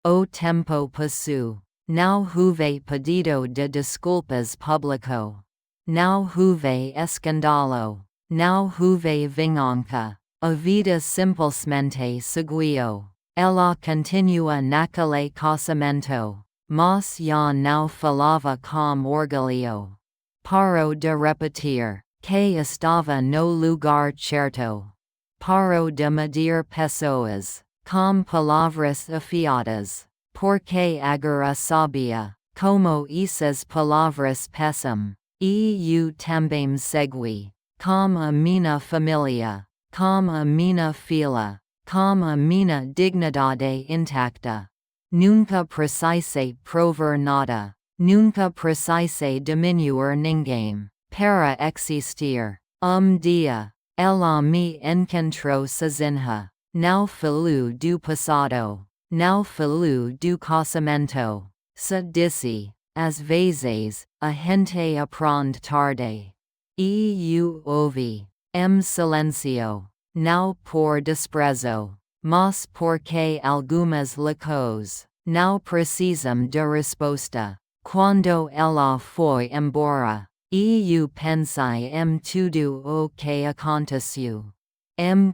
o tempo passou. Não houve pedido de desculpas público. Não houve escândalo. Não houve vingança. A vida simplesmente seguiu. Ela continua naquele casamento. Mas já não falava com orgulho. Parou de repetir que estava no lugar certo. Parou de medir pessoas com palavras afiadas. Porque agora sabia como essas palavras pesam. E também segui com a minha família, com a minha filha, com a minha dignidade intacta. Nunca precisei provar nada. Nunca precisei diminuir ninguém para existir. Dia, ela me encontrou sozinha. Não falou do passado. Não falou do casamento. Se disse, às vezes, a gente aprende tarde. Ouvi. Silencio. Não por desprezo, mas porque algumas coisas não precisam de resposta. Quando ela foi embora, pensei tudo o que aconteceu.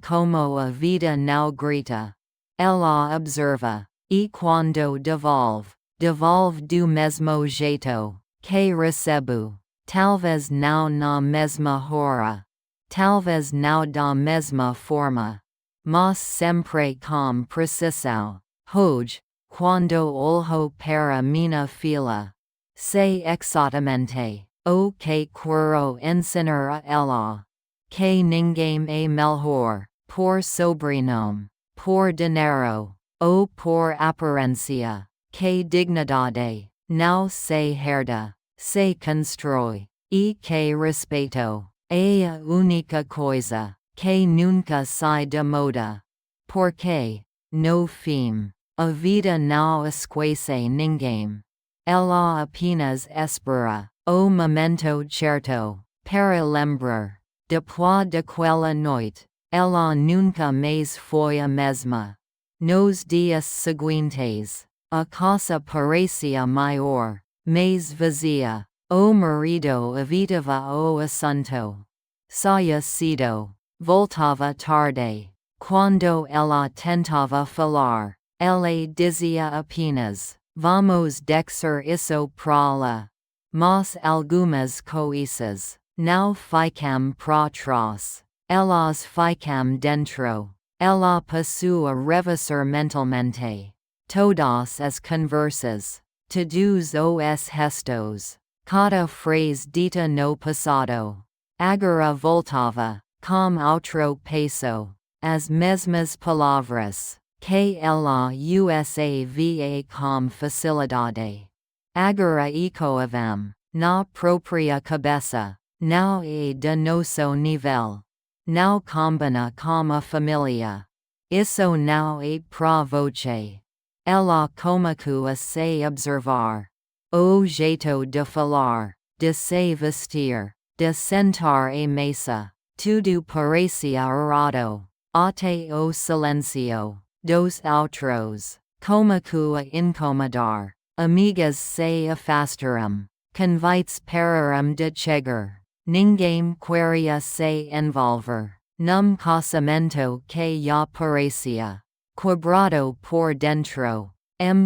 Como a vida não grita. Ela observa, e quando devolve do mesmo jeito que recebo. Talvez não na mesma hora. Talvez não da mesma forma. Mas sempre com precisão. Hoje, quando olho para minha filha, sei exatamente o que quero ensinar a ela. Que ninguém é melhor, por sobrenome, por dinheiro, ou por aparência, que dignidade, não se herda, se constrói, e que respeito é a única coisa que nunca sai da moda. Porque, no fim, a vida não esquece ninguém. Ela apenas espera o momento certo para lembrar. Depois daquela noite, ela nunca mais foi a mesma. Nos dias seguintes, a casa parecia maior, mais vazia. O marido evitava o assunto. Saía cedo, voltava tarde. Quando ela tentava falar, ele dizia apenas, vamos deixar isso pra lá. Mas algumas coisas não ficam pra trás. Elas ficam dentro. Ela passou a revisar mentalmente todas as conversas, todos os gestos, cada frase dita no passado. Agora voltava, com outro peso, as mesmas palavras, que ela usava com facilidade. Agora ecoavam, na própria cabeça, não é de nosso nível. Não combina com a família. Isso não é pra você. Ela começou a se observar. O jeito de falar, de se vestir, de sentar à mesa, tudo parecia errado. Até o silêncio dos outros começou a incomodar. Amigas se afastaram. Convites pararam de chegar. Ninguém queria se envolver num casamento que já parecia quebrado por dentro.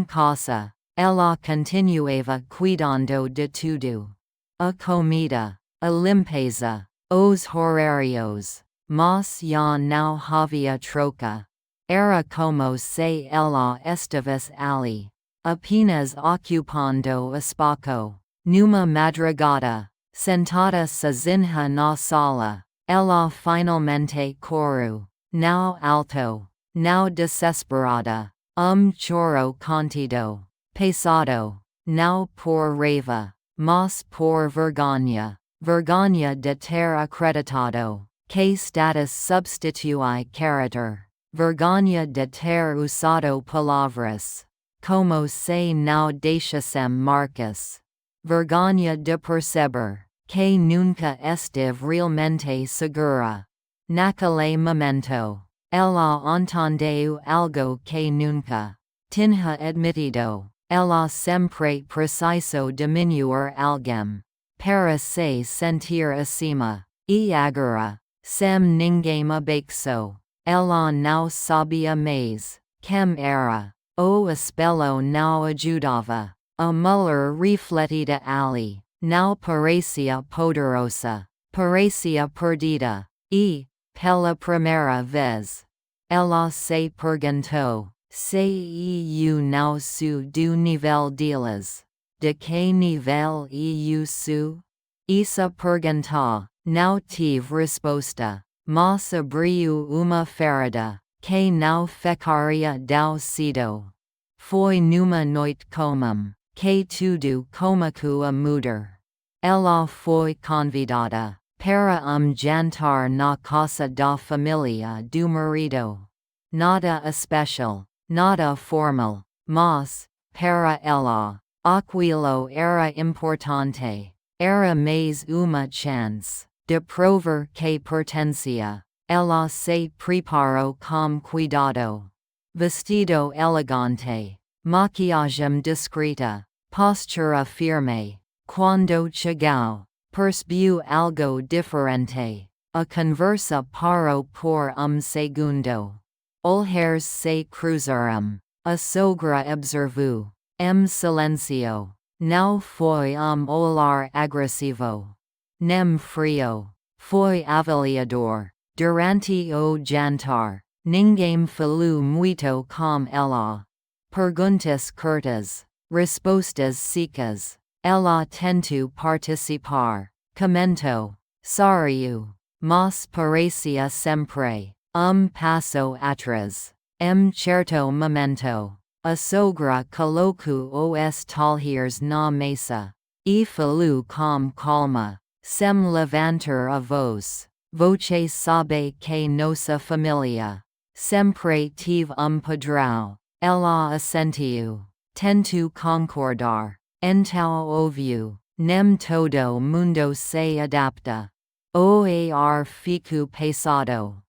Casa, ela continuava cuidando de tudo. A comida, a limpeza, os horários. Mas já não havia troca. Era como se ela estivesse ali, apenas ocupando espaço. Numa madrugada, sentada sozinha na sala, ela finalmente chorou. Não alto, não desesperada. Choro contido, pesado, não por raiva, mas por vergonha. Vergonha de ter acreditado que status substitui caráter. Vergonha de ter usado palavras como se não deixassem marcas. Vergonha de perceber que nunca esteve realmente segura. Naquele momento, ela entendeu algo que nunca tinha admitido, ela sempre preciso diminuir alguém, para se sentir acima, e agora, sem ninguém abaixo, ela não sabia mais, quem era, o espelho não ajudava, a mulher refletida ali, não parecia poderosa, parecia perdida, e, pela primeira vez, ela se perguntou, se eu não sou do nível delas, de que nível eu sou? Essa pergunta não tive resposta, mas abriu uma ferida, que não ficaria tão cedo. Foi numa noite comum, que tudo começou a mudar. Ela foi convidada para jantar na casa da família do marido. Nada especial, nada formal, mas, para ela, aquilo era importante. Era mais uma chance de provar que pertencia. Ela se preparou com cuidado. Vestido elegante, maquiagem discreta, postura firme. Quando chegou, percebeu algo diferente. A conversa parou por segundo. Olhares se cruzaram. A sogra observou. Silêncio. Não foi olhar agressivo. Nem frio. Foi avaliador. Durante o jantar, ninguém falou muito com ela. Perguntas curtas. Respostas secas. Ela tentou participar. Comentou. Sorriu. Mas parecia sempre passo atrás. Certo momento, a sogra colocou os talheres na mesa. E falou com calma, sem levantar a voz. Você sabe que nossa família sempre tive padrão. Ela assentiu. Tentou concordar. Então ouviu. Nem todo mundo se adapta. O ar fico pesado.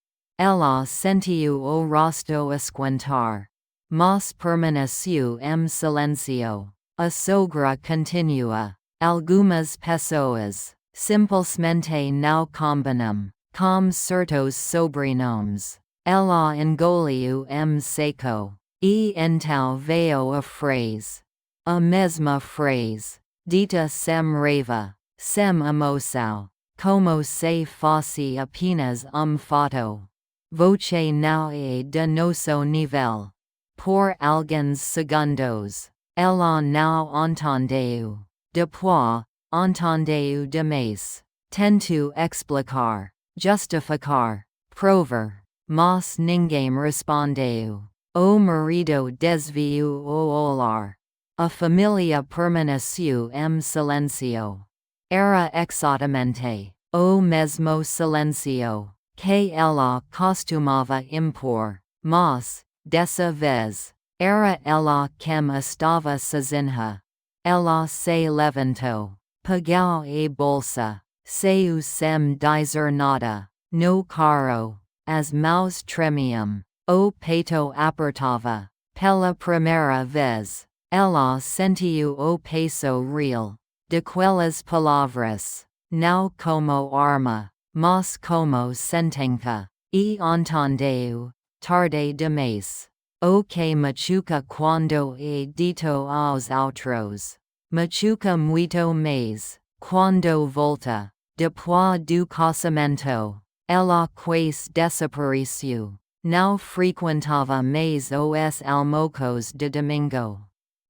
Ela sentiu o rosto esquentar. Mas permaneceu silêncio. A sogra continua. Algumas pessoas simplesmente não combinam com certos sobrenomes. Ela engoliu seco. E então veio a frase. A mesma frase. Dita sem raiva. Sem emoção. Como se fosse apenas fato. Você não é de nosso nível. Por alguns segundos, ela não entendeu. Depois, entendeu demais. Tentou explicar, justificar, provar, mas ninguém respondeu. O marido desviou o olhar. A família permaneceu silêncio. Era exatamente o mesmo silêncio que ela costumava impor, mas, dessa vez, era ela quem estava sozinha. Ela se levantou, pegou a bolsa, saiu sem dizer nada. No carro, as mãos tremiam, o peito apertava. Pela primeira vez, ela sentiu o peso real daquelas palavras, não como arma, mas como sentença. E entendeu, tarde demais. O que machuca quando é dito aos outros. Machuca muito mais, quando volta, depois do casamento. Ela quase desapareceu. Não frequentava mais os almoços de domingo.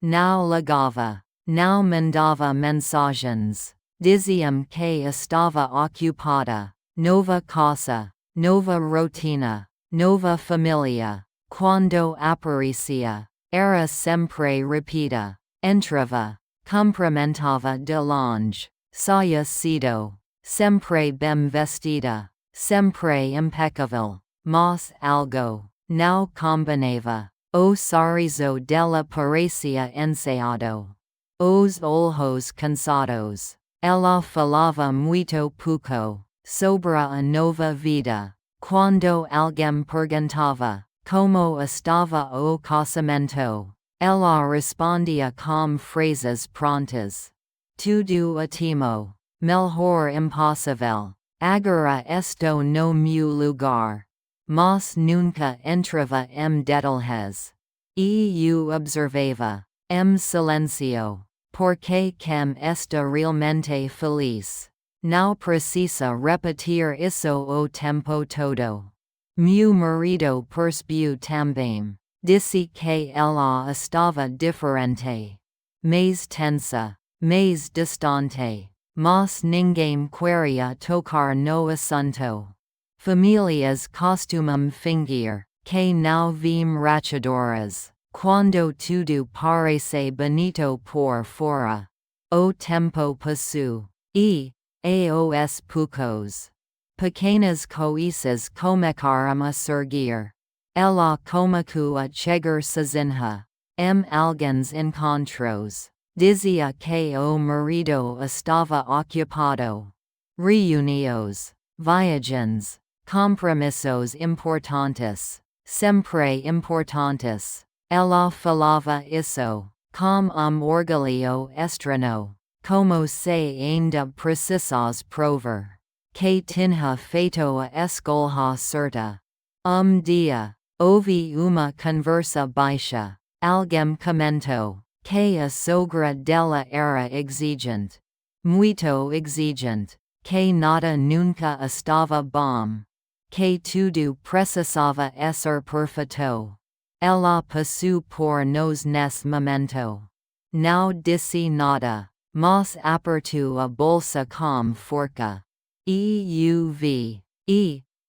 Não ligava. Não mandava mensagens. Dizia-me que estava ocupada. Nova casa. Nova rotina. Nova família. Quando aparecia, era sempre rápida. Entrava. Cumprimentava de longe. Saia cedo. Sempre bem vestida. Sempre impecável. Mas algo não combinava. O sorriso dela parecia ensaiado. Os olhos cansados. Ela falava muito pouco sobre a nova vida. Quando alguém perguntava como estava o casamento, Ela respondia com frases prontas. Tudo ótimo. Melhor impossível. Agora estou no meu lugar. Mas nunca entrava detalhes. Eu observava. Silencio. Porque quem está realmente feliz. Não precisa repetir isso o tempo todo. Meu marido percebeu também. Disse que ela estava diferente. Mais tensa. Mais distante. Mas ninguém queria tocar no assunto. Famílias costumam fingir que não vêm rachadoras. Quando tudo parece bonito por fora. O tempo passou. Aos poucos. Pequenas coisas começaram a surgir. Ela começou a chegar sozinha. Alguns encontros. Dizia que o marido estava ocupado. Reuniões. Viagens. Compromissos importantes. Sempre importantes. Ela falava isso, com orgulho estranho, como se ainda precisasse provar que tinha feito a escolha certa. Dia, ouvi uma conversa baixa. Alguém comentou que a sogra dela era exigente. Muito exigente. Que nada nunca estava bom. Que tudo precisava ser perfeito. Ela passou por nós nesse momento. Não disse nada, mas apertou a bolsa com força. Eu vi.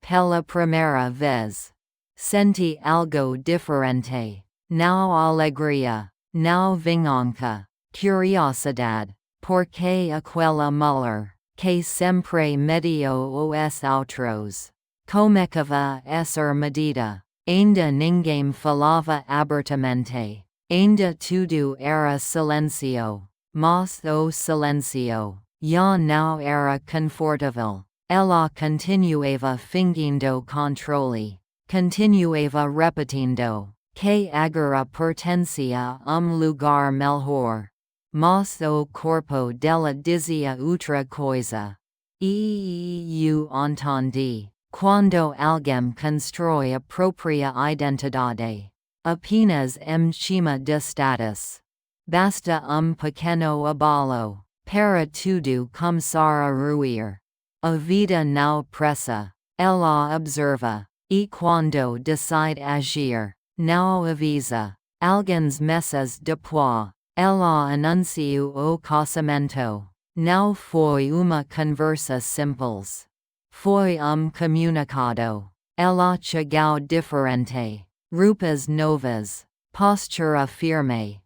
Pela primeira vez. Senti algo diferente. Não alegria. Não vingança. Curiosidade. Porque aquela mulher, que sempre mediou os outros, começava a ser medida. Ainda ninguém falava abertamente. Ainda tudo era silêncio. Mas o silêncio já não era confortável. Ela continuava fingindo controle. Continuava repetindo que agora pertencia a lugar melhor. Mas o corpo dela dizia outra coisa. Eu entendi. Quando alguém constrói a própria identidade, apenas cima de status. Basta pequeno abalo para tudo começar a ruir. A vida não pressa. Ela observa. E quando decide agir, não avisa. Alguns meses depois, ela anunciou o casamento. Não foi uma conversa simples. Foi comunicado. Ela chegou diferente. Roupas novas. Postura firme.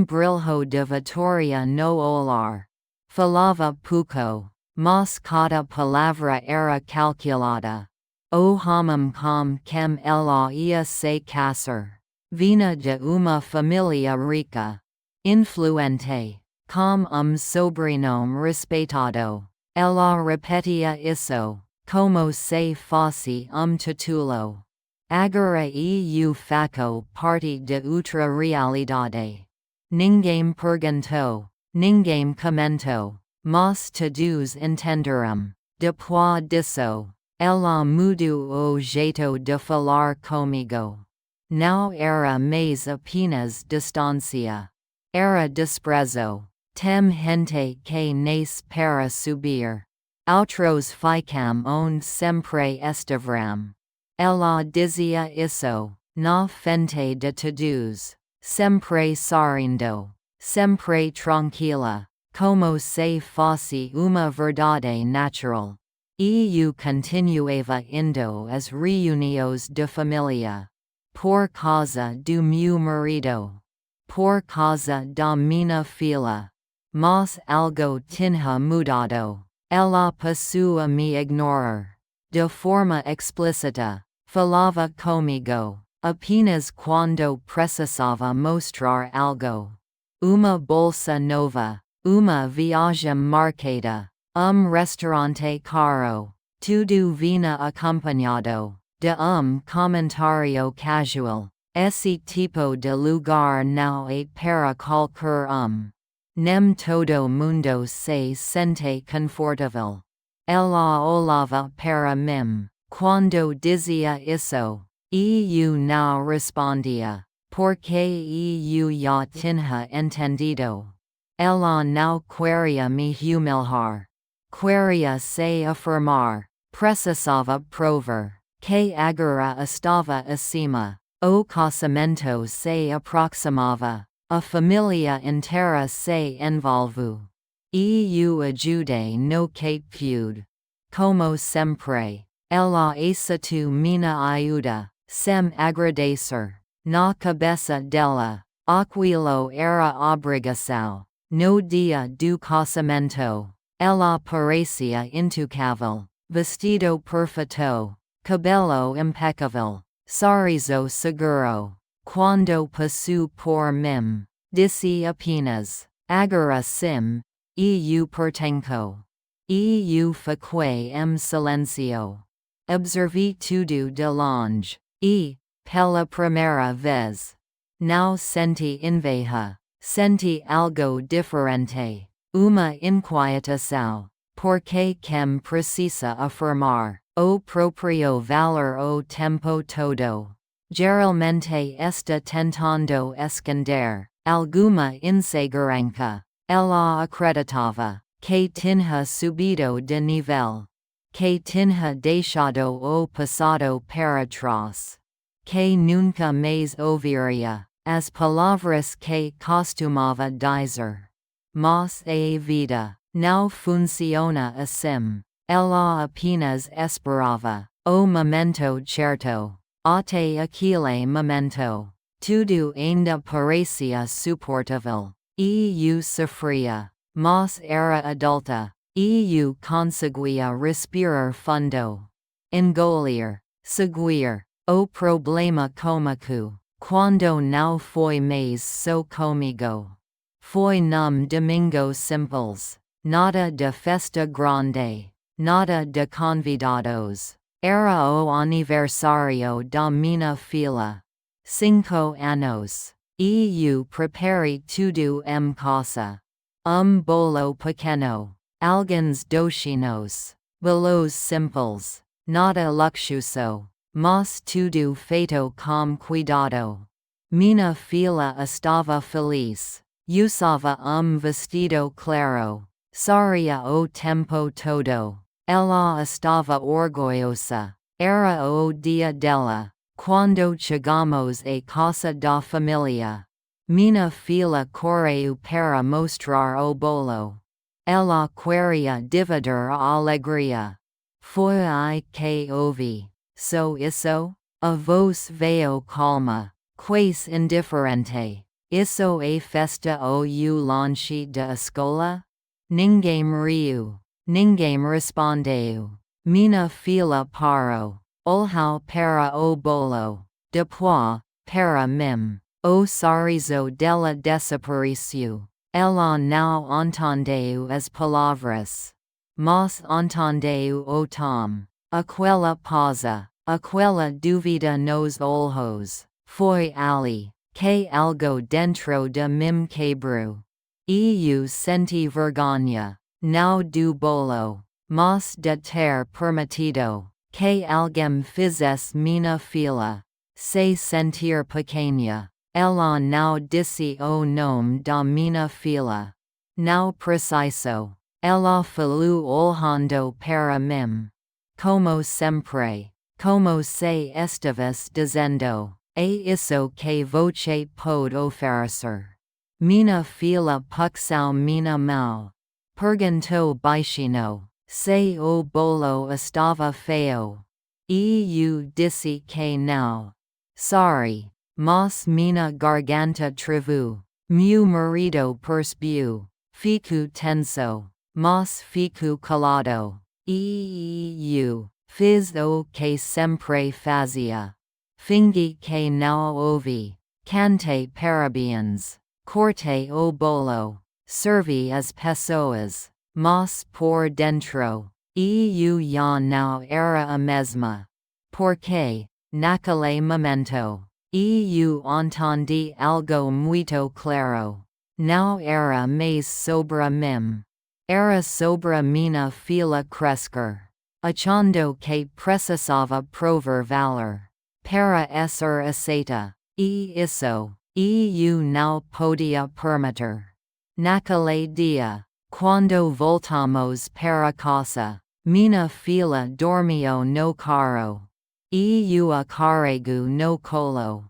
Brilho de vitória no olhar. Falava pouco, mas cada palavra era calculada. O homem com quem ela ia se casar. Vinha de uma família rica. Influente. Com sobrenome respeitado. Ela repetia isso, como se fosse título. Agora eu faço parte de outra realidade. Ninguém perguntou, ninguém comentou, mas todos entenderam. Depois disso, ela mudou o jeito de falar comigo. Não era mais apenas distância. Era desprezo. Tem gente que nasce para subir. Outros ficam onde sempre estiveram. Ela dizia isso, na frente de todos. Sempre sorrindo. Sempre tranquila. Como se fosse uma verdade natural. Eu continuava indo às reuniões de família. Por causa do meu marido. Por causa da minha filha. Mas algo tinha mudado. Ela passou a me ignorar. De forma explícita. Falava comigo. Apenas quando precisava mostrar algo. Uma bolsa nova. Uma viagem marcada. Restaurante caro. Tudo vinha acompanhado de comentário casual. esse tipo de lugar não é para qualquer nem todo mundo se sente confortável. Ela olhava para mim, quando dizia isso, e eu não respondia, porque eu já tinha entendido. Ela não queria me humilhar. Queria se afirmar. Precisava provar que agora estava acima. O casamento se aproximava. A família inteira se envolveu. E eu ajudei no que pude. Como sempre, ela aceitou minha ajuda, sem agradecer. Na cabeça dela, aquilo era obrigação. No dia do casamento, ela parecia intocável, vestido perfeito, cabelo impecável, sorriso seguro. Quando passou por mim, disse apenas, agora sim, e eu pertenço. E eu fiquei em silêncio. Observei tudo de longe, e, pela primeira vez, não senti inveja, senti algo diferente, uma inquietação, porque quem precisa afirmar o próprio valor o tempo todo. Geralmente está tentando esconder alguma insegurança. Ela acreditava que tinha subido de nível, que tinha deixado o passado para trás, que nunca mais ouviria as palavras que costumava dizer. Mas a vida não funciona assim. Ela apenas esperava o momento certo. Até aquele momento, tudo ainda parecia suportável. E eu sofria, mas era adulta. E eu conseguia respirar fundo. Engolir, seguir, o problema cômico, quando não foi mais só comigo. Foi num domingo simples, nada de festa grande, nada de convidados. Era o aniversário da minha filha. 5 anos. E eu preparei tudo em casa. Bolo pequeno. Alguns docinhos. Bolos simples. Nada luxuoso. Mas tudo feito com cuidado. Minha filha estava feliz. Usava vestido claro. Sorria o tempo todo. Ela estava orgulhosa. Era o dia dela. Quando chegamos à casa da família, minha filha correu para mostrar o bolo. Ela queria dividir a alegria. Foi aí que ouvi. Só isso? A voz veio calma, quase indiferente. Isso é festa ou o lanche da escola? Ninguém riu. Ninguém respondeu. Minha filha parou. Olhou para o bolo. Depois, para mim. O sorriso dela desapareceu. Ela não entendeu as palavras. Mas entendeu o tom. Aquela pausa. Aquela dúvida nos olhos. Foi ali que algo dentro de mim quebrou. E eu senti vergonha. Não do bolo, mas de ter permitido que alguém fizesse minha filha se sentir pequena. Ela não disse o nome da minha filha. Não preciso. Ela falou olhando para mim. Como sempre. Como se estivesse dizendo, é isso que você pode oferecer. Minha filha puxou minha mão. Perguntou baixinho se o bolo estava feio. E eu disse que não. Sorry, mas minha garganta travou. Meu marido percebeu. Fico tenso, mas fico calado. E eu fiz o que sempre fazia. Fingi que não ouvi. Cantei parabéns. Cortei o bolo. Servi as pessoas, mas por dentro, e eu já não era a mesma. Porque, naquele momento, Eu entendi algo muito claro. Não era mais sobre mim. Era sobre minha filha crescer. Achando que precisava prover valor. Para ser aceita. E isso. Eu não podia permitir. Naquele dia, quando voltamos para casa, minha filha dormiu no carro. Eu a carrego no colo.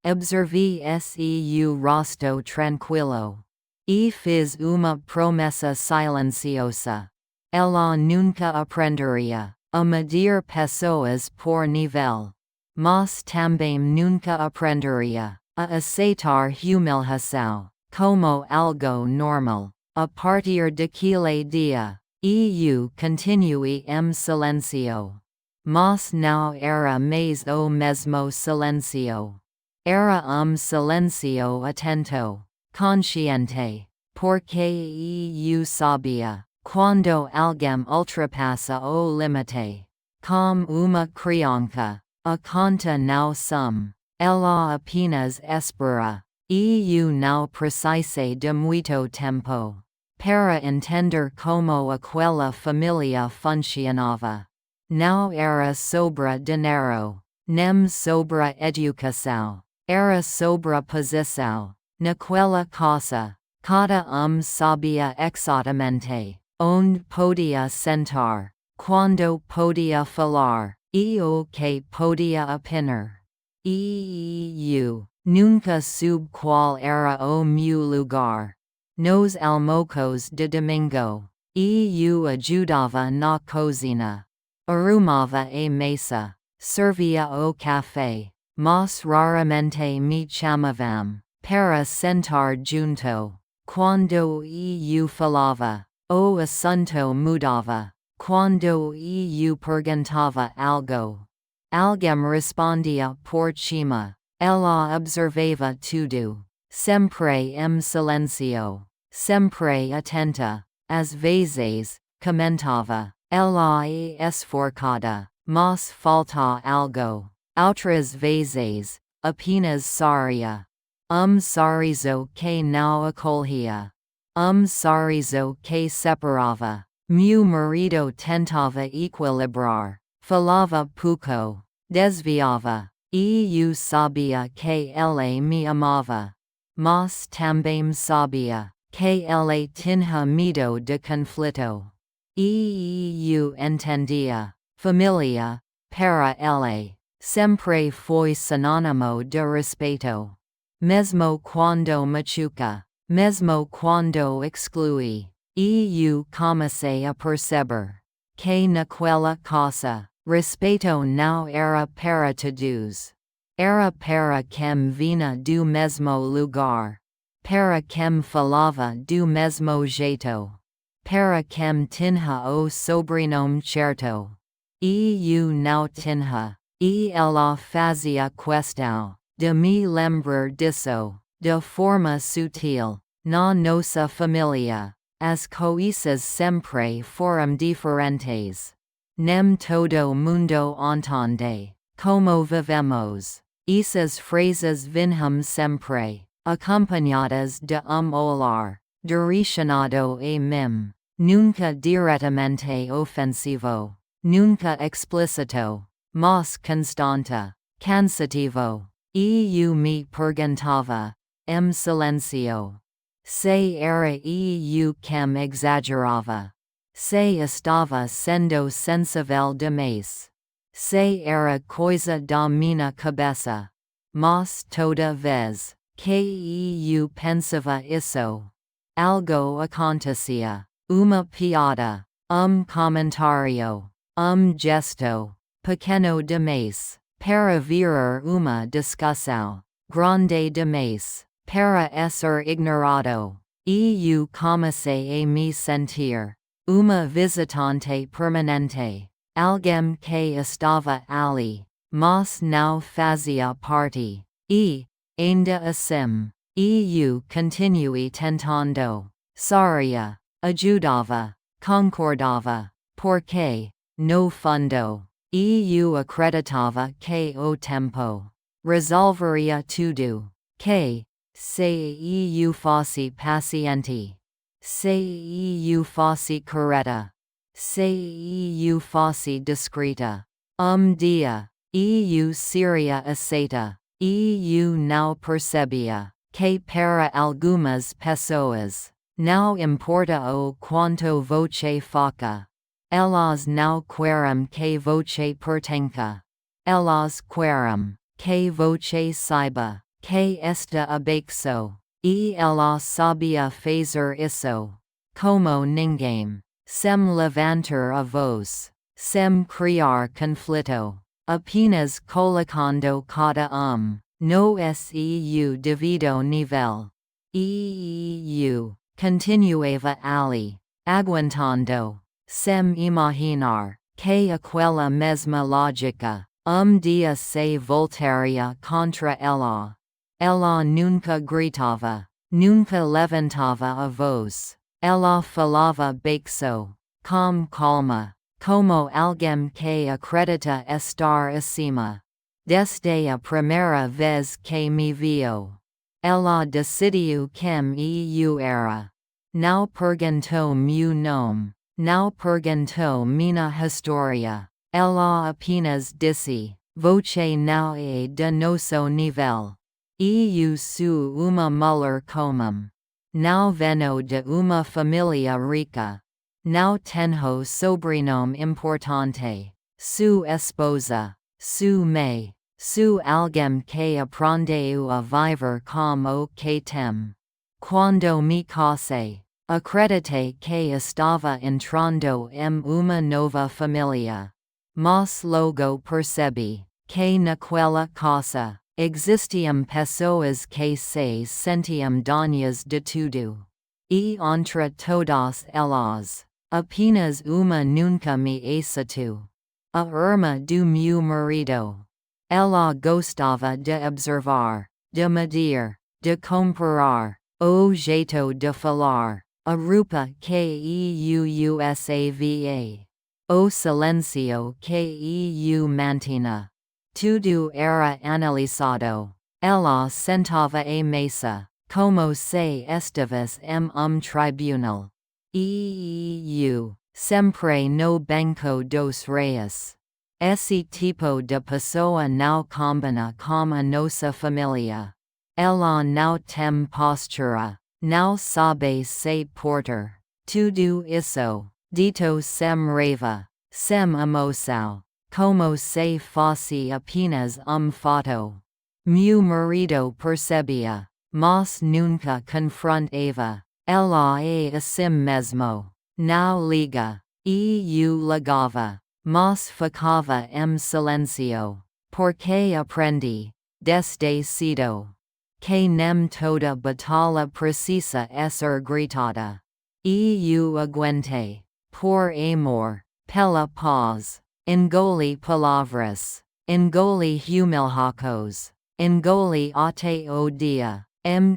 Observei seu rosto tranquilo. E fiz uma promessa silenciosa. Ela nunca aprenderia a medir pessoas por nível. Mas também nunca aprenderia a aceitar humilhação como algo normal. A partir daquele dia, eu continuei em silêncio. Mas não era mais o mesmo silêncio. Era silêncio atento, consciente, porque eu sabia, quando alguém ultrapassa o limite, como uma criança, a conta não sum, ela apenas espera, eu não precisei de muito tempo para entender como aquela família funcionava. Não era sobre dinheiro, nem sobre educação. Era sobre posição. Naquela casa, cada sabia exatamente onde podia sentar, quando podia falar, e o que podia opinar. Eu nunca soube qual era o meu lugar. Nos almoços de domingo, eu ajudava na cozinha. Arrumava a mesa, servia o café, mas raramente me chamavam para sentar junto. Quando eu falava, o assunto mudava. Quando eu perguntava algo, alguém respondia por cima. Ela observava tudo, sempre em silêncio, sempre atenta. Às vezes, comentava. Ela é esforçada, mas falta algo. Outras vezes, apenas sorria. Sorriso que não acolhia. Sorriso que separava. Meu marido tentava equilibrar. Falava pouco. Desviava. E eu sabia que ele me amava. Mas também sabia que ele tinha medo de conflito. Eu entendia. Família, para ele, sempre foi sinônimo de respeito. Mesmo quando machuca, mesmo quando exclui, eu comecei a perceber que naquela casa, respeito não era para todos. Era para quem vinha do mesmo lugar. Para quem falava do mesmo jeito. Para quem tinha o sobrenome certo. Eu não tinha. E ela fazia questão de me lembrar disso, de forma sutil. Na nossa família, as coisas sempre foram diferentes. Nem todo mundo entende como vivemos. Essas frases vinham sempre acompanhadas de olhar direcionado a mim. Nunca diretamente ofensivo, nunca explícito, mas constante, cansativo. Eu me perguntava, em silêncio, se era eu quem exagerava, se estava sendo sensível demais, se era coisa da minha cabeça. Mas toda vez que eu pensava isso, algo acontecia. Uma piada, comentário, gesto, pequeno demais, para virar uma discussão, grande demais, para ser ignorado. Eu comecei a me sentir uma visitante permanente, alguém que estava ali, mas não fazia parte. E, ainda assim, eu continuei tentando. Sorria. Ajudava, concordava, porque, no fundo, eu acreditava que o tempo resolveria tudo. Que se eu fosse paciente. Se eu fosse correta. Se eu fosse discreta. Dia. Eu seria aceita. Eu não percebia. Que para algumas pessoas. Não importa o quanto você foca. Elas não querem que você pertença. Elas querem que você saiba que está abaixo. E ela sabia fazer isso. Como ninguém. Sem levantar a voz. Sem criar conflito. Apenas colocando cada no seu devido nível. Eu continuava ali, aguentando, sem imaginar que aquela mesma lógica dia se voltaria contra ela. Ela nunca gritava, nunca levantava a voz. Ela falava baixo, com calma, como alguém que acredita estar acima. Desde a primeira vez que me viu. Ela decidiu quem eu era. Não perguntou meu nome. Não perguntou minha história. Ela apenas disse: você não é de nosso nível. Eu sou uma mulher comum. Não venho de uma família rica. Não tenho sobrenome importante. Sou esposa. Sou mãe. Sou alguém que aprendeu a viver com o que tem. Quando me casei, acreditei que estava entrando em uma nova família. Mas logo percebi que naquela casa existiam pessoas que se sentiam donas de tudo. E entre todas elas, apenas uma nunca me aceitou. A irmã do meu marido. Ela gostava de observar, de medir, de comparar, o jeito de falar, a roupa que eu usava, o silêncio que eu mantinha. Tudo era analisado. Ela sentava à mesa, como se estivesse em tribunal. E eu, sempre no banco dos reis. Esse tipo de pessoa não combina com a nossa família. Ela não tem postura, não sabe se portar. Tudo isso, dito sem raiva, sem emoção, como se fosse apenas foto. Meu marido percebia, mas nunca confrontava. Ela é assim mesmo. Não liga. E eu ligava. Mas ficava em silêncio, porque aprendi, desde cedo, que nem toda batalha precisa ser gritada. E eu aguentei, por amor, pela paz, engoli palavras, engoli humilhacos, engoli até o dia,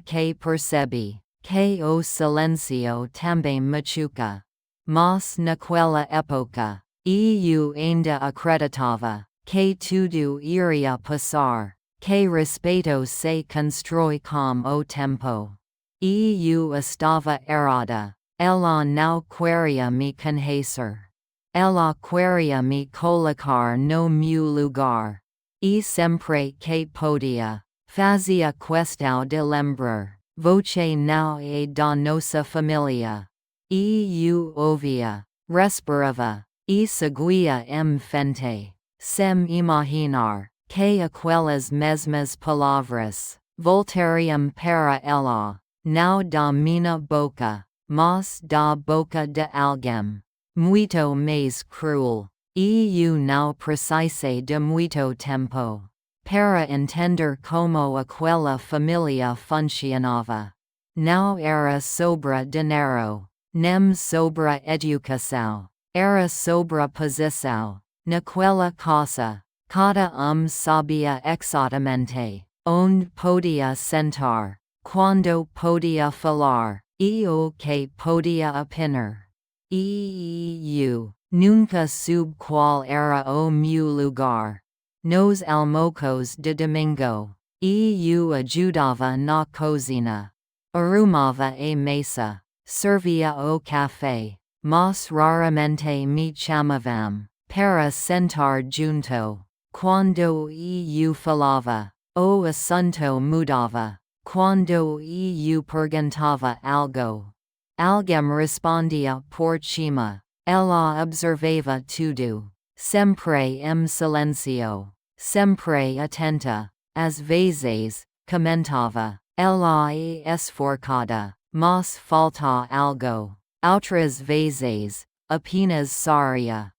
que percebi, que o silêncio também machuca. Mas naquela época, eu ainda acreditava que tudo iria passar, que respeito se constrói com o tempo. Eu estava errada. Ela não queria me conhecer. Ela queria me colocar no meu lugar. E sempre que podia, fazia questão de lembrar: você não é da nossa família. Eu ouvia, respirava. E seguia em frente, sem imaginar que aquelas mesmas palavras voltariam para ela, não da minha boca, mas da boca de alguém muito mais cruel. E eu não precisei de muito tempo para entender como aquela família funcionava. Não era sobre dinheiro, nem sobre educação. Era sobre a posição. Naquela casa, cada sabia exatamente onde podia sentar, quando podia falar, e o que podia opinar. E eu nunca soube qual era o meu lugar. nos almocos de domingo. Eu ajudava na cozina. Arrumava a mesa. Servia o café. Mas raramente me chamavam para sentar junto. Quando eu falava, o assunto mudava. Quando eu perguntava algo, alguém respondia por cima. Ela observava tudo. Sempre em silêncio. Sempre atenta. Às vezes, comentava. Ela é esforçada, mas falta algo. Outras vezes, apenas sorria.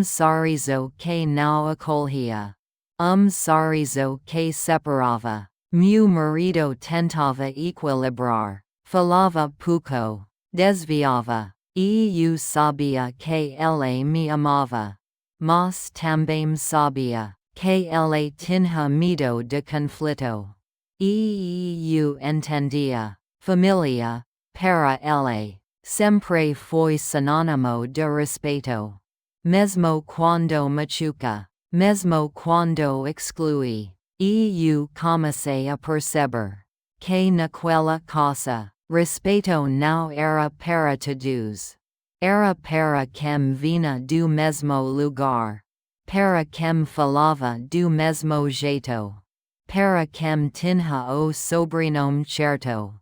Sorriso que não acolhia. Sorriso que separava. Meu marido tentava equilibrar. Falava pouco. Desviava. Eu sabia que ele me amava. Mas também sabia que ele tinha medo de conflito. Eu entendia. Família, para ele, sempre foi sinônimo de respeito. Mesmo quando machuca. Mesmo quando exclui. Eu comecei a perceber que naquela casa, respeito não era para todos. Era para quem vinha do mesmo lugar. Para quem falava do mesmo jeito. Para quem tinha o sobrenome certo.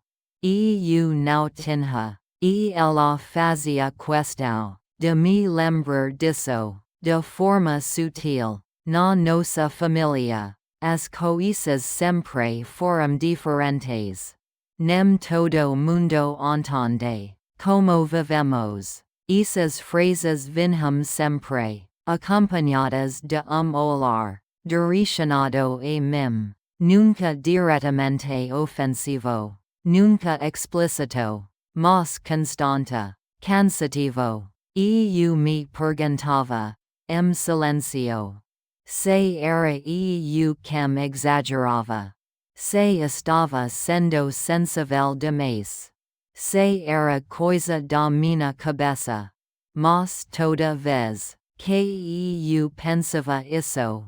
Eu não tinha. E ela fazia questão de me lembrar disso, de forma sutil. Na nossa família, as coisas sempre foram diferentes. Nem todo mundo entende como vivemos. Essas frases vinham sempre acompanhadas de olhar direcionado a mim. Nunca diretamente ofensivo. Nunca explícito. Mas constante. Cansativo. Eu me perguntava, em silêncio, se era eu quem exagerava. Se estava sendo sensível demais. Se era coisa da minha cabeça. Mas toda vez que eu pensava isso,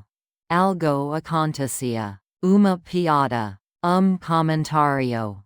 algo acontecia. Uma piada. Comentário.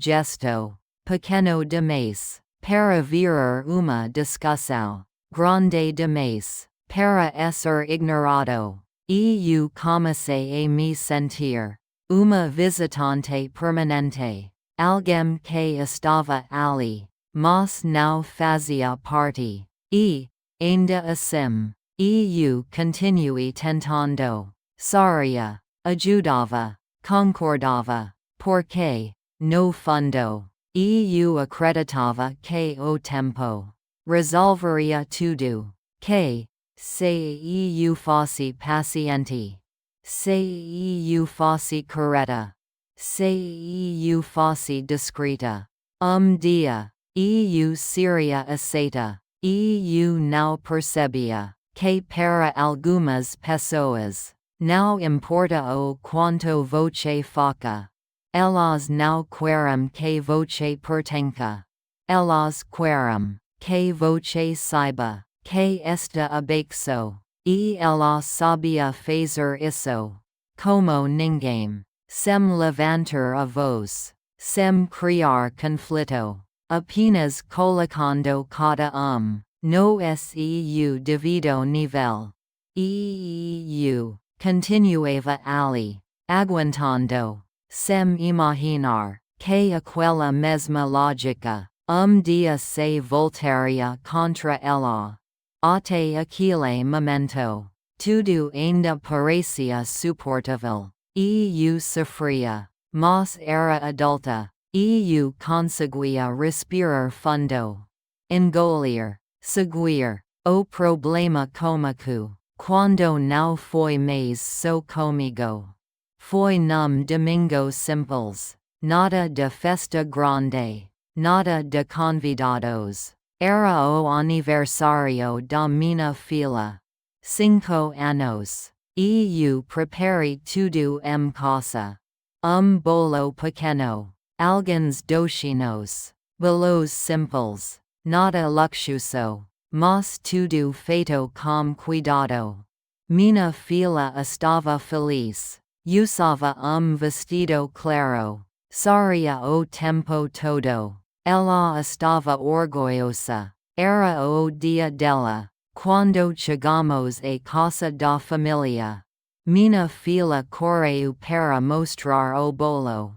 Gesto. Pequeno demais. Para virar uma discussão. Grande demais. Para ser ignorado. Eu comecei a me sentir uma visitante permanente. Alguém que estava ali, mas não fazia parte. E, ainda assim, eu continuei tentando. Sorria. Ajudava. Concordava. Porque, no fundo, eu acreditava que o tempo resolveria tudo. Que, se eu fosse paciente. Se eu fosse correta. Se eu fosse discreta. Dia, eu seria aceita. Eu não percebia que para algumas pessoas, não importa o quanto você foca. Elas não querem que você pertença. Elas querem que você saiba que está abaixo. E ela sabia fazer isso. Como ninguém. Sem levantar a voz. Sem criar conflito. Apenas colocando cada no seu devido nível. Eu continuava ali. Aguentando. Sem imaginar que aquela mesma lógica dia se voltaria contra ela. Até aquele momento, tudo ainda parecia suportável. Eu sofria, mas era adulta. Eu conseguia respirar fundo. Engolir, seguir, o problema cômico, quando não foi mais só comigo. Foi num domingo simples. Nada de festa grande. Nada de convidados. Era o aniversário da minha filha. 5 anos. Eu preparei tudo em casa. Bolo pequeno. Alguns docinhos. Bolos simples. Nada luxuoso. Mas tudo feito com cuidado. Minha filha estava feliz. Usava vestido claro. Saía o tempo todo. Ela estava orgulhosa. Era o dia dela. Quando chegamos à casa da família. Minha filha correu para mostrar o bolo.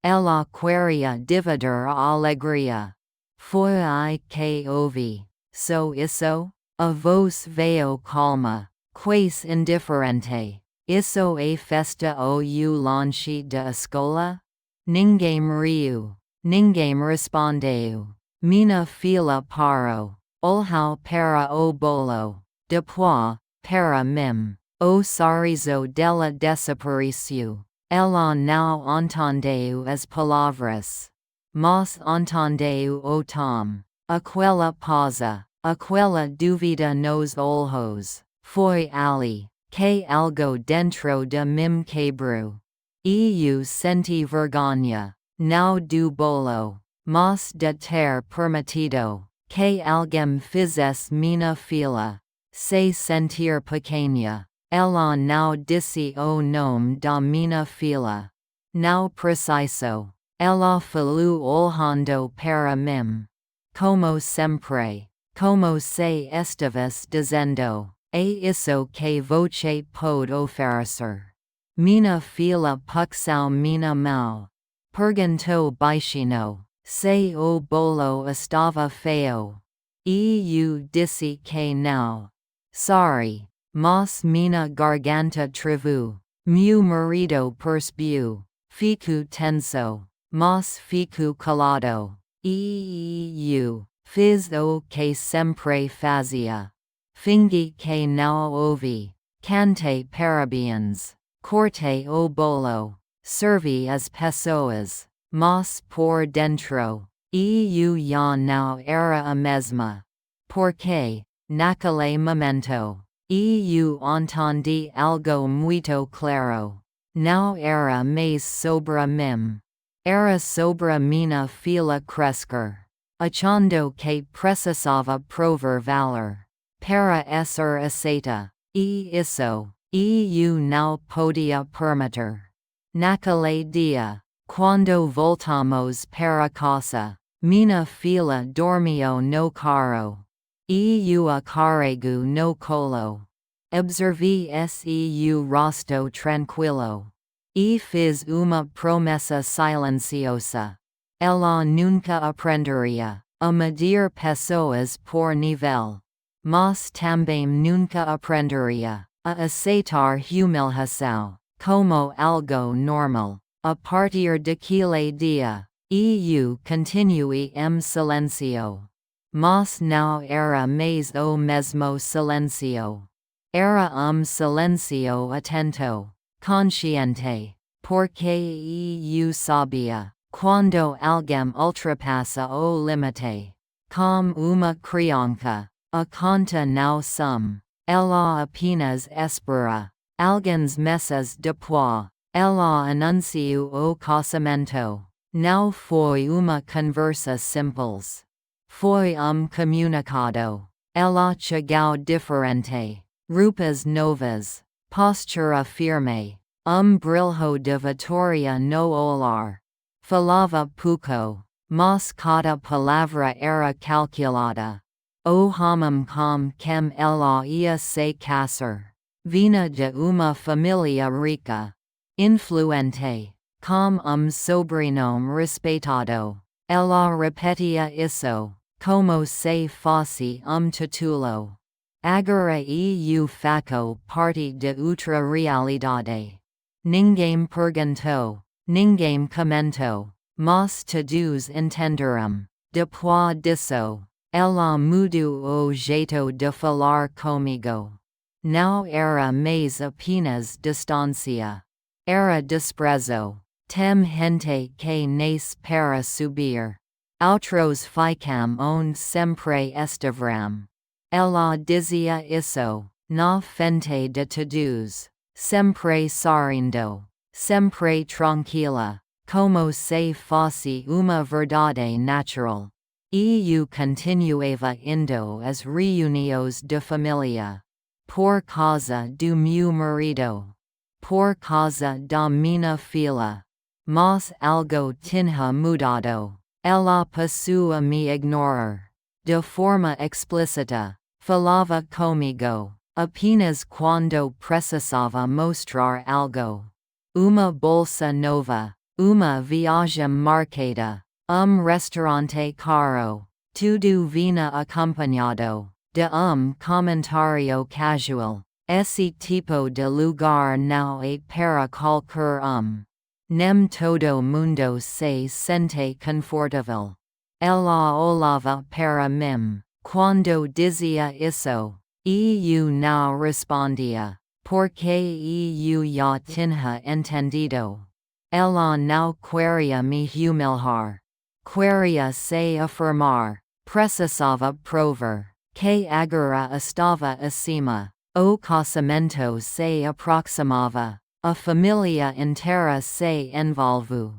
Ela queria dividir a alegria. Foi aí que ouvi. So isso? A voz veio calma, quase indiferente. Isso é festa ou lanche da escola? Ninguém riu. Ninguém respondeu. Minha filha parou. Olhou para o bolo. Depois, para mim. O sorriso dela desapareceu. Ela não entendeu as palavras. Mas entendeu o tom. Aquela pausa. Aquela dúvida nos olhos. Foi ali que algo dentro de mim quebrou. Eu senti vergonha. Não do bolo. Mas de ter permitido que alguém fizesse minha filha se sentir pequena. Ela não disse o nome da minha filha. Não preciso. Ela falou olhando para mim. Como sempre. Como se estivesse dizendo, é isso que você pode oferecer. Minha filha puxou minha mão. Perguntou baixinho, se o bolo estava feio. E eu disse que não. Sorry, mas minha garganta travou. Meu marido percebeu. Fico tenso, mas fico calado. E eu fiz o que sempre fazia. Fingi que não ouvi. Cantei parabéns. Cortei o bolo. Servi as pessoas. Mas por dentro. Eu já não era a mesma. Porque, naquele momento, eu entendi algo muito claro. Não era mais sobre mim. Era sobre minha filha crescer. Achando que precisava provar valor. Para ser aceita. E isso, eu não podia permitir. Naquele dia, quando voltamos para casa, minha filha dormiu no carro. Eu a carrego no colo. Observei seu rosto tranquilo. E fiz uma promessa silenciosa. Ela nunca aprenderia a medir pessoas por nível. Mas também nunca aprenderia a aceitar humilhação como algo normal. A partir daquele dia, eu continuei em silêncio. Mas não era mais o mesmo silêncio. Era silêncio atento, consciente, porque eu sabia. Quando alguém ultrapassa o limite, como uma criança, a conta não sum. Ela apenas espera. Alguns meses depois, ela anunciou o casamento. Não foi uma conversa simples. Foi comunicado. Ela chegou diferente. Roupas novas. Postura firme. Brilho de vitória no olhar. Falava pouco, mas cada palavra era calculada. O homem com quem ela ia se casar. Vinha de uma família rica. Influente. Com sobrenome respeitado. Ela repetia isso, como se fosse título. Agora eu faço parte de outra realidade. Ninguém perguntou. Ninguém comentou, mas todos entenderam. Depois disso, ela mudou o jeito de falar comigo. Não era mais apenas distância. Era desprezo. Tem gente que nasce para subir. Outros ficam onde sempre estiveram. Ela dizia isso, na frente de todos, sempre sorrindo. Sempre tranquila, como se fosse uma verdade natural. Eu continuava indo às reuniões de família. por causa do meu marido, por causa da minha filha, mas algo tinha mudado. Ela passou a me ignorar. De forma explícita, falava comigo, apenas quando precisava mostrar algo. Uma bolsa nova, uma viagem marcada, restaurante caro, tudo vinha acompanhado de comentário casual. Esse tipo de lugar não é para qualquer Nem todo mundo se sente confortável. Ela olhava para mim quando dizia isso, e eu não respondia, porque eu já tinha entendido. Ela não queria me humilhar. Queria se afirmar. Precisava provar que agora estava acima. O casamento se aproximava. A família inteira se envolveu.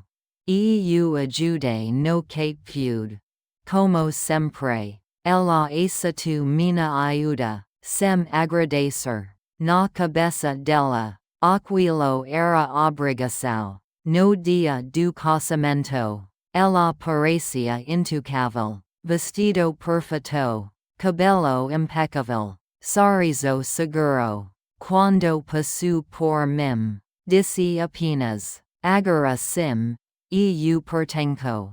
E eu ajudei no que pude. Como sempre, ela aceitou minha ajuda, sem agradecer. Na cabeça dela, aquilo era obrigação. No dia do casamento, ela parecia intocável, vestido perfeito, cabelo impecável, sorriso seguro. Quando passou por mim, disse apenas, agora sim, e eu pertenço.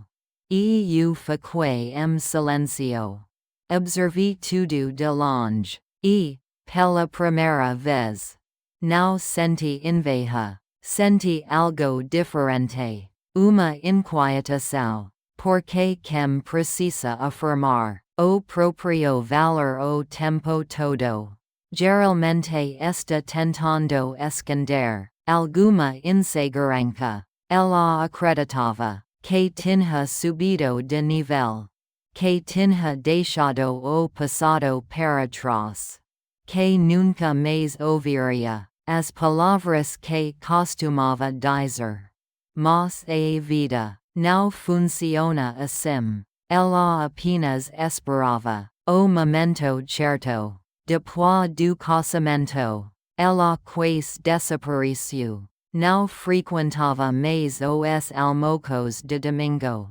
E eu fiquei em silêncio. Observei tudo de longe, e, pela primeira vez, não senti inveja, senti algo diferente, uma inquietação, porque quem precisa afirmar o próprio valor o tempo todo. Geralmente está tentando esconder alguma insegurança. Ela acreditava que tinha subido de nível, que tinha deixado o passado para trás, que nunca mais ouviria as palavras que costumava dizer. Mas a vida não funciona assim. Ela apenas esperava o momento certo. Depois do casamento, ela quase desapareceu. Não frequentava mais os almoços de domingo.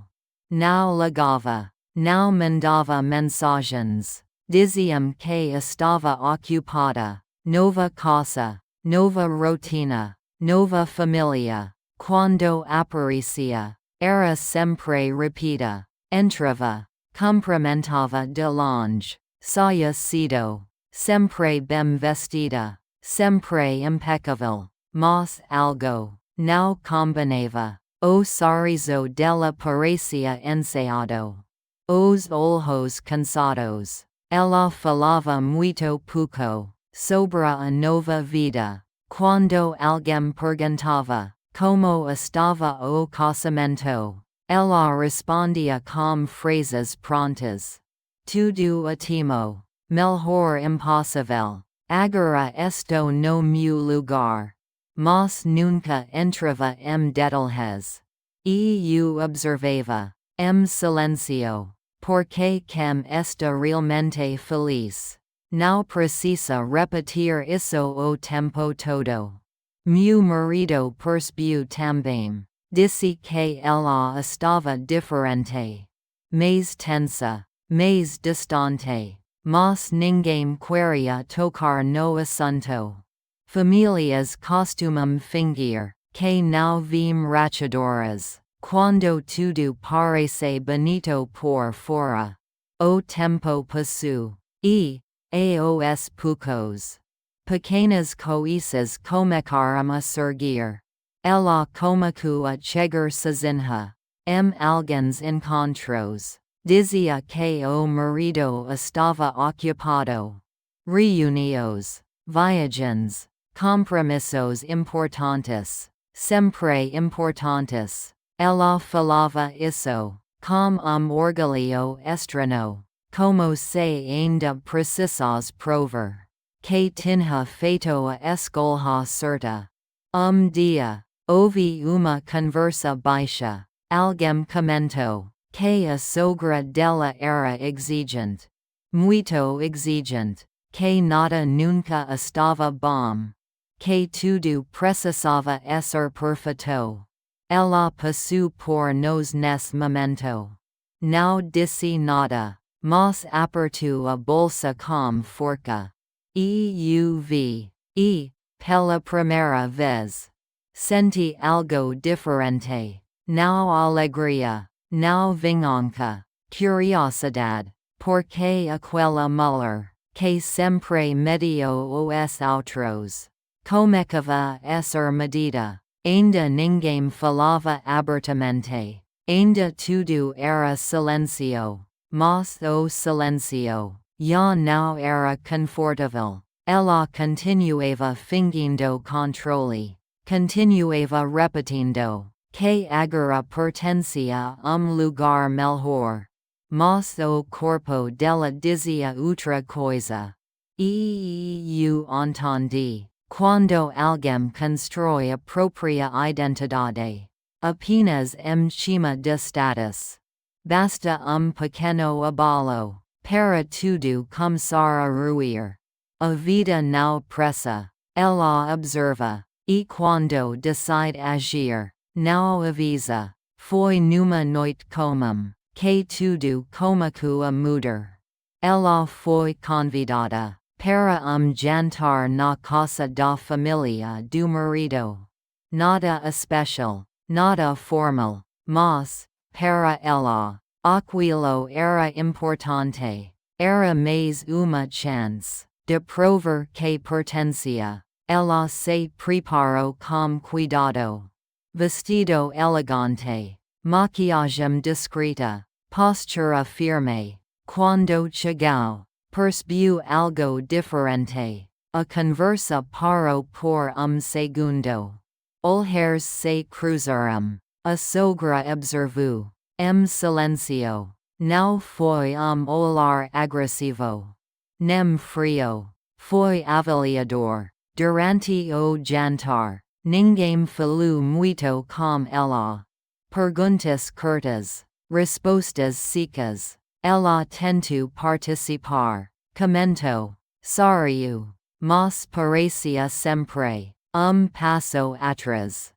Não ligava. Não mandava mensagens. Dizia-me que estava ocupada. Nova casa. Nova rotina. Nova família. Quando aparecia, era sempre repetida. Entrava. Cumprimentava de longe. Saia cedo. Sempre bem vestida, sempre impecável, mas algo não combinava. O sorriso dela parecia ensaiado. Os olhos cansados. Ela falava muito pouco sobre a nova vida. Quando alguém perguntava como estava o casamento, ela respondia com frases prontas. Tudo ótimo. Melhor impossível. Agora estou no meu lugar. Mas nunca entrava em detalhes. E eu observava, em silêncio, porque quem está realmente feliz não precisa repetir isso o tempo todo. Meu marido percebeu também. Disse que ela estava diferente. Mais tensa, mais distante. Mas ninguém queria tocar no assunto. Famílias costumam fingir que não vêm rachadoras quando tudo parece bonito por fora. O tempo passou, e, aos poucos, pequenas coisas começaram a surgir. Ela começou a chegar sozinha, em alguns encontros. Dizia que o marido estava ocupado. Reuniões, viagens, compromissos importantes, sempre importantes. Ela falava isso, com orgulho estranho, como se ainda precisasse provar que tinha feito a escolha certa. Dia, ouvi uma conversa baixa. Alguém comentou que a sogra dela era exigente. Muito exigente. que nada nunca estava bom, que tudo precisava ser perfeito. Ela passou por nos nesse momento. Não disse nada, mas apertou a bolsa com força. E, pela primeira vez, senti algo diferente. Não alegria, não vingança, curiosidade, porque aquela mulher, que sempre mediou os outros, começava a ser medida. Ainda ninguém falava abertamente. Ainda tudo era silêncio. Mas o silêncio já não era confortável. Ela continuava fingindo controle. Continuava repetindo que agora pertencia a lugar melhor. Mas o corpo dela dizia outra coisa. Eu entendi. Quando alguém constrói a própria identidade, apenas cima de status. Basta pequeno abalo para tudo começar a ruir. A vida não pressa. Ela observa. E quando decide agir, não avisa. Foi numa noite comum que tudo começou a mudar. Ela foi convidada para jantar na casa da família do marido. Nada especial, nada formal, mas, para ela, aquilo era importante. Era mais uma chance de provar que pertencia. Ela se preparou com cuidado. Vestido elegante, maquiagem discreta, postura firme. Quando chegou, percebeu algo diferente. A conversa parou por segundo. Olhares se cruzaram. A sogra observou. Silencio. Não foi olhar agressivo. Nem frio. Foi avaliador. Durante o jantar, ninguém falou muito com ela. Perguntas curtas. Respostas secas. Ela tentou participar. Comentou. Sorriu. Mas parecia sempre passo atrás.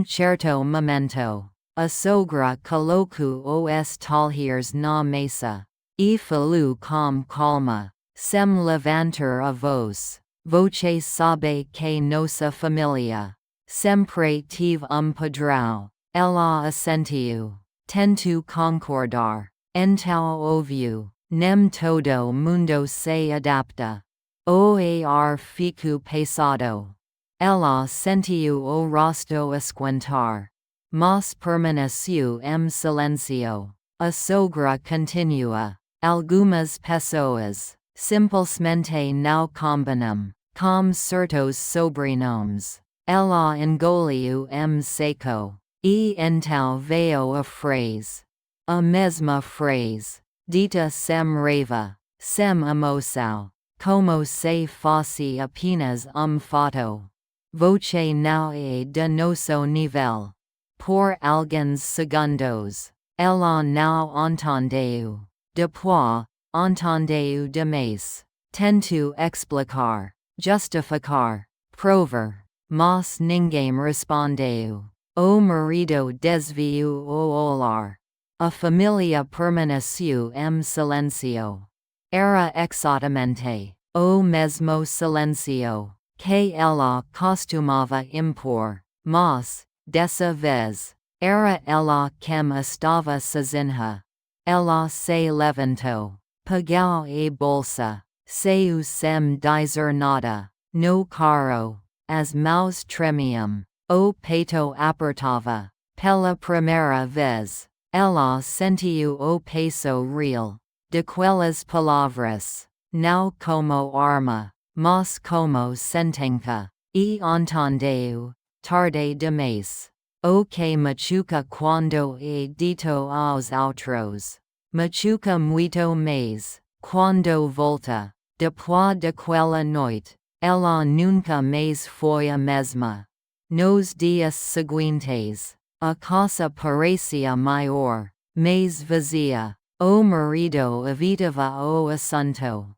Certo momento. A sogra colocou os talheres na mesa. E falou com calma. Sem levantar a voz. Você sabe que nossa família sempre teve padrão. Ela assentiu. Tentou concordar. Então ouviu. Nem todo mundo se adapta. O ar ficou pesado. Ela sentiu o rosto esquentar. Mas permaneceu silêncio. A sogra continua. Algumas pessoas simplesmente não combinam com certos sobrenomes. Ela engoliu seco. E então veio a frase. A mesma frase. Dita sem raiva. Sem emoção. Como se fosse apenas foto. Você não é de nosso nível. Por alguns segundos. Ela não entendeu. Depois, entendeu demais. Tentou explicar. Justificar. Provar. Mas ninguém respondeu. O marido desviou o olhar. A família permaneceu silêncio. Era exatamente o mesmo silêncio que ela costumava impor, mas, dessa vez, era ela quem estava sozinha. Ela se levantou, pegou a bolsa, saiu sem dizer nada. No carro, as mãos tremiam, o peito apertava. Pela primeira vez, ela sentiu o peso real daquelas palavras, não como arma, mas como sentença. E entendeu, tarde demais. O que machuca quando é dito aos outros. Machuca muito mais, quando volta. Depois daquela noite, ela nunca mais foi a mesma. Nos dias seguintes, a casa parecia maior, mais vazia. O marido evitava o assunto.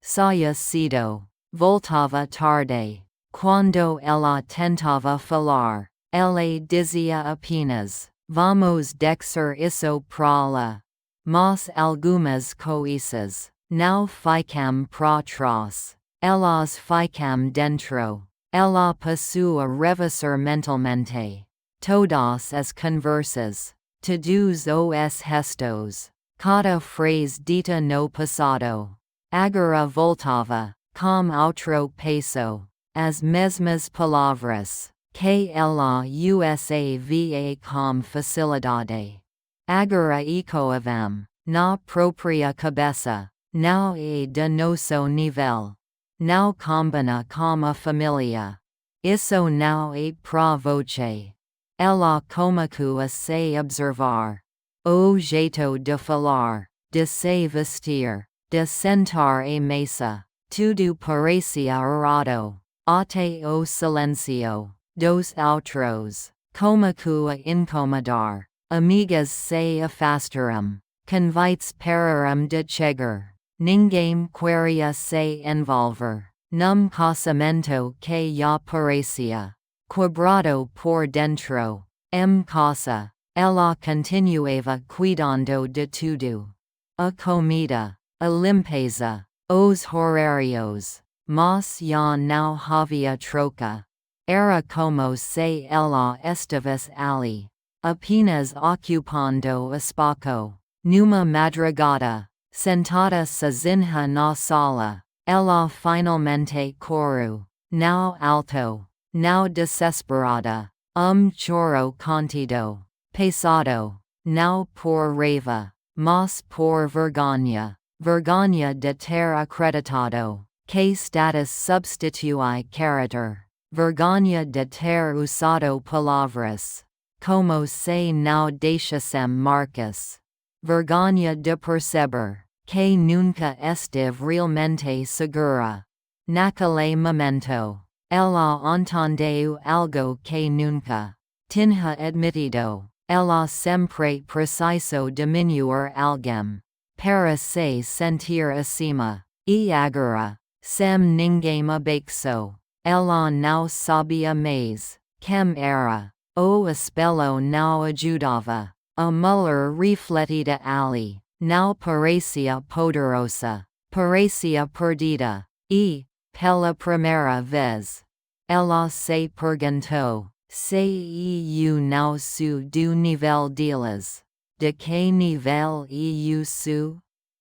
Saia cedo. Voltava tarde. Quando ela tentava falar, ela dizia apenas, vamos dizer isso pra lá. Mas algumas coisas não ficam pra trás. Elas ficam dentro. Ela passou a revisar mentalmente todas as conversas, todos os gestos, cada frase dita no passado. Agora voltava, com outro peso, as mesmas palavras, que ela usava com facilidade. Agora ecoavam, na própria cabeça, não é de nosso nível. Não combina com a família. Isso não é pra você. Ela começou a se observar. O jeito de falar, de se vestir, de sentar à mesa, tudo parecia errado. Até o silêncio dos outros começou a incomodar. Amigas se afastaram. Convites pararam de chegar. Ninguém queria se envolver num casamento que já parecia quebrado por dentro. Casa. Ela continuava cuidando de tudo. A comida, a limpeza, os horários. Mas já não havia troca. Era como se ela estivesse ali, apenas ocupando espaço. Numa madrugada, sentada sozinha na sala, ela finalmente chorou. Não alto, não desesperada. Choro contido, pesado, não por raiva, mas por vergonha. Vergonha de ter acreditado que status substitui caráter. Vergonha de ter usado palavras como se não deixassem marcas. Vergonha de perceber que nunca esteve realmente segura. Naquele momento, ela entendeu algo que nunca tinha admitido. Ela sempre precisou diminuir alguém para se sentir acima. E agora, sem ninguém abaixo, ela não sabia mais quem era. O espelho não ajudava. A mulher refletida ali não parecia poderosa, parecia perdida. E, pela primeira vez, ela se perguntou se eu não sou do nível delas. De que nível eu sou?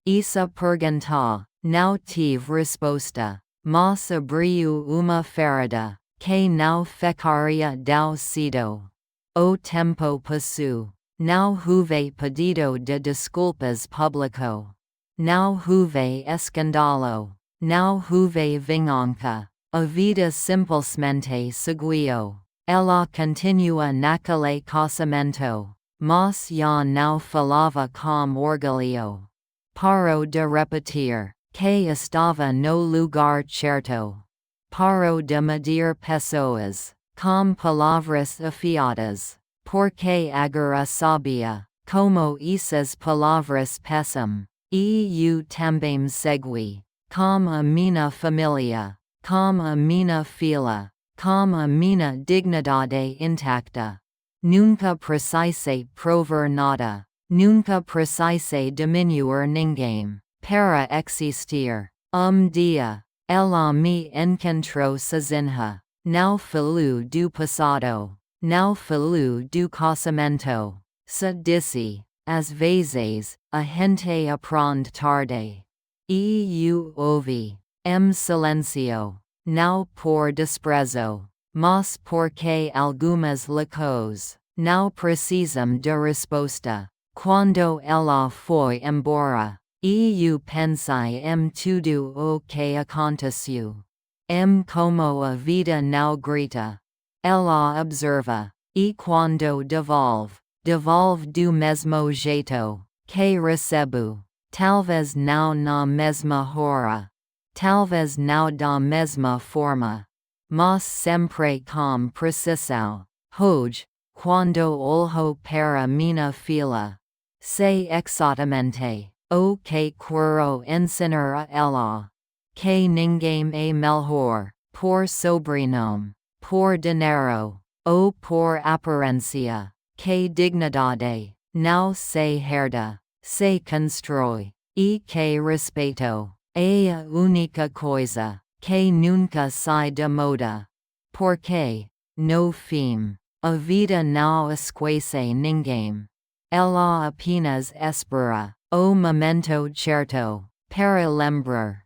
Essa pergunta não tive resposta, mas abriu uma ferida que não ficaria tão cedo. O tempo passou. Não houve pedido de desculpas público. Não houve escândalo. Não houve vingança. A vida simplesmente seguiu. Ela continua naquele casamento, mas já não falava com orgulho. Parou de repetir que estava no lugar certo. Parou de medir pessoas com palavras afiadas. Porque agora sabia como essas palavras pesam. E eu também segui. Com a minha família. Com a minha filha. Com a minha dignidade intacta. Nunca precisei provar nada. Nunca precisei diminuir ninguém para existir. Dia, ela me encontrou sozinha. Não falou do passado. Não falou do casamento. Se disse, às vezes, a gente aprende tarde. E eu ouvi, silêncio. Não por desprezo, mas porque algumas coisas não precisam de resposta. Quando ela foi embora, eu pensei tudo o que aconteceu. Como a vida não grita. Ela observa, e quando devolve do mesmo jeito que recebo. Talvez não na mesma hora. Talvez não da mesma forma. Mas sempre com precisão. Hoje, quando olho para minha filha, sei exatamente o que quero ensinar a ela. que ninguém é melhor, por sobrenome, por dinheiro, ou por aparência, que dignidade, não se herda, se constrói, e que respeito, é a única coisa, que nunca sai de moda. Porque, no fim, a vida não esquece ninguém. Ela apenas espera o momento certo para lembrar.